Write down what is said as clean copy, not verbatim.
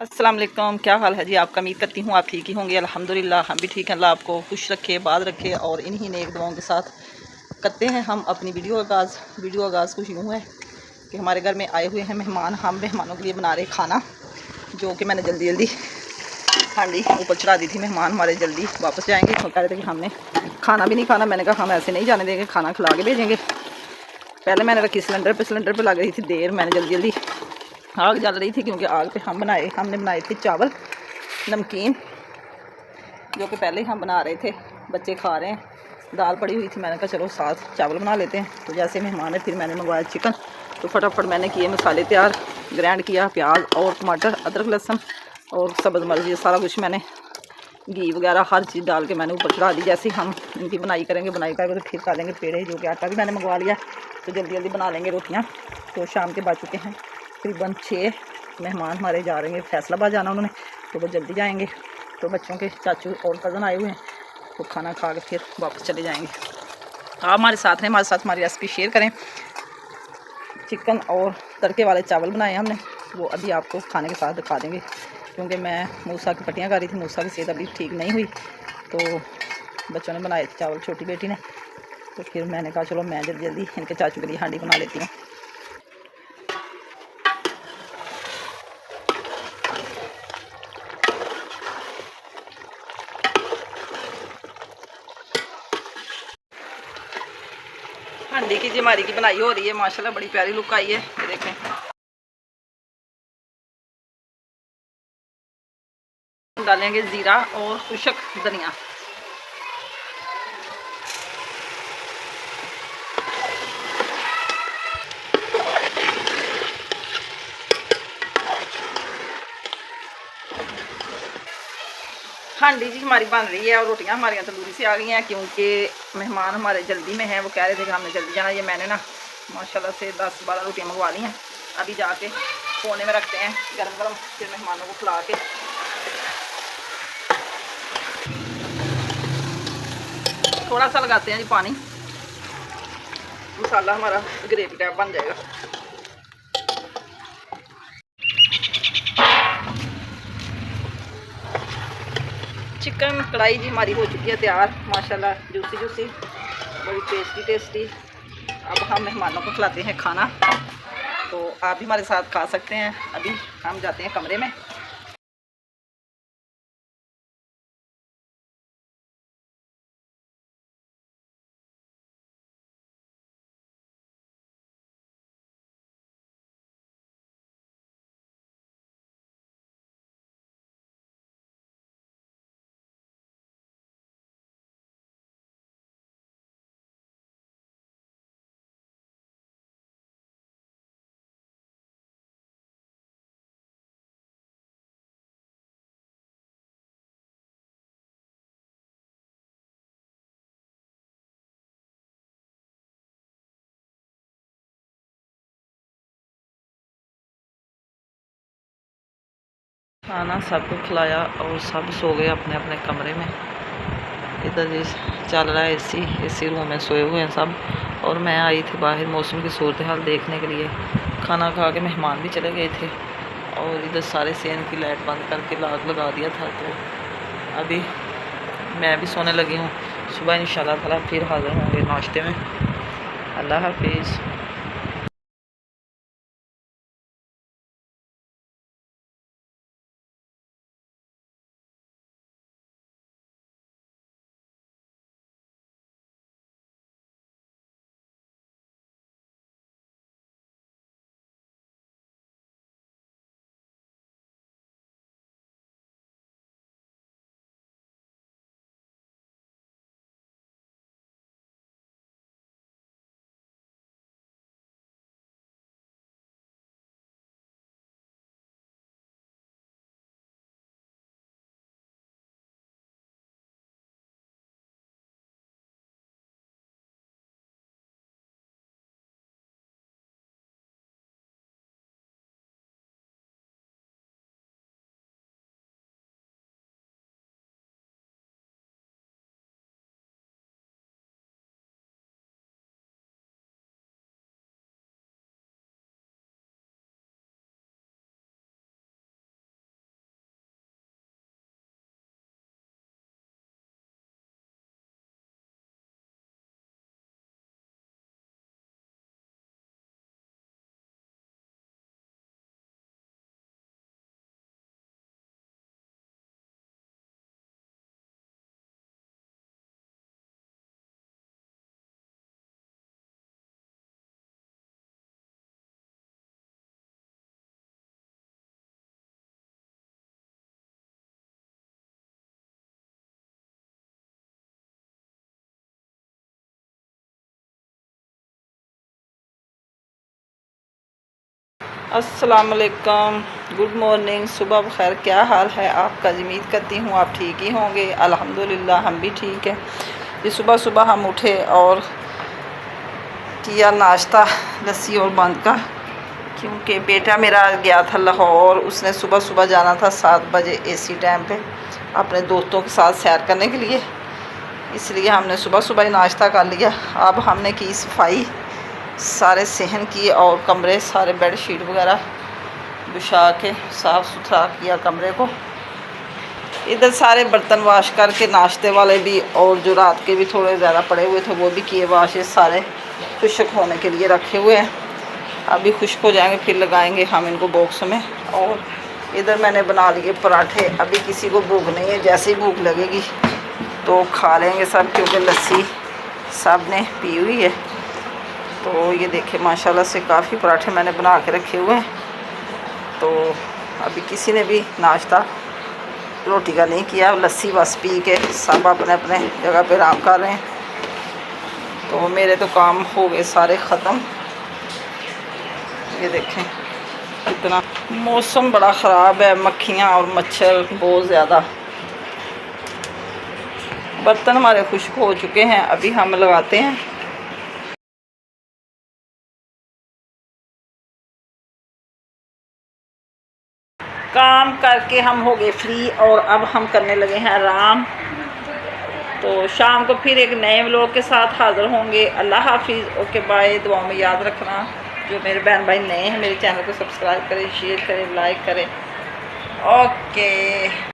अस्सलाम वालेकुम, क्या हाल है जी आपका। उम्मीद करती हूँ आप ठीक ही होंगे। अल्हम्दुलिल्लाह हम भी ठीक हैं। अल्लाह आपको खुश रखे, बाद रखे और इन्हीं नेक दुआओं के साथ करते हैं हम अपनी वीडियो आगाज़ कुछ यूँ है कि हमारे घर में आए हुए हैं मेहमान। हम मेहमानों के लिए बना रहे खाना, जो कि मैंने जल्दी जल्दी हांडी ऊपर चढ़ा दी थी। मेहमान हमारे जल्दी वापस जाएंगे, तो कह रहे थे कि हमने खाना भी नहीं खाना। मैंने कहा हम ऐसे नहीं जाने देंगे, खाना खिला के भेजेंगे। पहले मैंने रखी सिलेंडर पे लग रही थी देर। मैंने जल्दी जल्दी आग जल रही थी क्योंकि आग पे हमने बनाए थे चावल नमकीन, जो कि पहले ही हम बना रहे थे। बच्चे खा रहे हैं, दाल पड़ी हुई थी। मैंने कहा चलो साथ चावल बना लेते हैं। तो जैसे मेहमान है फिर मैंने मंगवाया चिकन। तो फटाफट मैंने किए मसाले तैयार, ग्राइंड किया प्याज और टमाटर, अदरक लहसुन और सब्ज़ मिर्च, ये सारा कुछ मैंने घी वगैरह हर चीज़ डाल के मैंने ऊपर चढ़ा दी। जैसे हम इनकी बनाई करके तो फिर खा लेंगे पेड़े, जो कि आटा भी मैंने मंगवा लिया। तो जल्दी जल्दी बना लेंगे रोटियाँ। तो शाम के बज चुके हैं तकरीबन 6। मेहमान हमारे जा रहे हैं फैसलाबाद जाना उन्होंने, तो वो जल्दी जाएंगे। तो बच्चों के चाचू और कज़न आए हुए हैं, तो खाना खा के फिर वापस चले जाएंगे। आप हमारे साथ हैं, हमारे साथ हमारी रेसिपी शेयर करें। चिकन और तड़के वाले चावल बनाए हमने, वो अभी आपको खाने के साथ दिखा देंगे। क्योंकि मैं मूसा की पट्टियाँ कर रही थी, मूसा की सेहत अभी ठीक नहीं हुई, तो बच्चों ने बनाए थे चावल, छोटी बेटी ने। तो फिर मैंने कहा चलो मैं जल्दी जल्दी इनके चाचू के लिए हांडी बना लेती हूँ। हांडी की जी हमारी की बनाई हो रही है, माशाल्लाह बड़ी प्यारी लुक आई है। ये देखें, डालेंगे ज़ीरा और खुशक धनिया। हांडी जी हमारी बन रही है और रोटियां हमारी तंदूरी से आ गई हैं, क्योंकि मेहमान हमारे जल्दी में हैं। वो कह रहे थे कि हमने जल्दी जाना। ये मैंने ना माशाल्लाह से 10-12 रोटियां मंगवा ली हैं। अभी जाके कोने में रखते हैं गरम गरम, फिर मेहमानों को खिला के थोड़ा सा लगाते हैं जी पानी। मसाला हमारा ग्रेवी टाइप बन जाएगा। चिकन कढ़ाई जी हमारी हो चुकी है तैयार, माशाल्लाह जूसी जूसी, बड़ी टेस्टी टेस्टी। अब हम मेहमानों को खिलाते हैं खाना, तो आप भी हमारे साथ खा सकते हैं। अभी हम जाते हैं कमरे में। खाना सबको खिलाया और सब सो गए अपने अपने कमरे में। इधर जी चल रहा है एसी रूम में सोए हुए हैं सब। और मैं आई थी बाहर मौसम की सूरत हाल देखने के लिए। खाना खा के मेहमान भी चले गए थे और इधर सारे सेन की लाइट बंद करके लाग लगा दिया था। तो अभी मैं भी सोने लगी हूँ। सुबह इंशाल्लाह ताला फिर हाज़िर होंगे नाश्ते में। अल्लाह हाफिज़। अस्सलाम वालेकुम, गुड मॉर्निंग, सुबह बखैर। क्या हाल है आपका? उम्मीद करती हूँ आप ठीक ही होंगे। अल्हम्दुलिल्लाह हम भी ठीक हैं। ये सुबह सुबह हम उठे और किया नाश्ता लस्सी और बंद का, क्योंकि बेटा मेरा गया था लाहौर। उसने सुबह सुबह जाना था 7 बजे एसी टाइम पे अपने दोस्तों के साथ सैर करने के लिए, इसलिए हमने सुबह सुबह ही नाश्ता कर लिया। अब हमने की सफाई, सारे सहन किए और कमरे सारे बेड शीट वगैरह बिछा के साफ़ सुथरा किया कमरे को। इधर सारे बर्तन वाश करके, नाश्ते वाले भी और जो रात के भी थोड़े ज़्यादा पड़े हुए थे वो भी किए वाश। सारे खुश्क होने के लिए रखे हुए हैं, अभी खुश्क हो जाएंगे फिर लगाएंगे हम इनको बॉक्स में। और इधर मैंने बना लिए पराठे। अभी किसी को भूख नहीं है, जैसे ही भूख लगेगी तो खा लेंगे सब, क्योंकि लस्सी सब ने पी हुई है। तो ये देखिए माशाल्लाह से काफ़ी पराठे मैंने बना के रखे हुए हैं। तो अभी किसी ने भी नाश्ता रोटी का नहीं किया, लस्सी बस पी के सब अपने अपने जगह पे आराम कर रहे हैं। तो मेरे तो काम हो गए सारे ख़त्म। ये देखें कितना मौसम बड़ा ख़राब है, मक्खियाँ और मच्छर बहुत ज़्यादा। बर्तन हमारे खुश्क हो चुके हैं, अभी हम लगाते हैं। काम करके हम हो गए फ्री और अब हम करने लगे हैं आराम। तो शाम को फिर एक नए व्लॉग के साथ हाज़िर होंगे। अल्लाह हाफिज़, ओके बाय। दुआओं में याद रखना। जो मेरे बहन भाई नए हैं मेरे चैनल को सब्सक्राइब करें, शेयर करें, लाइक करें। ओके।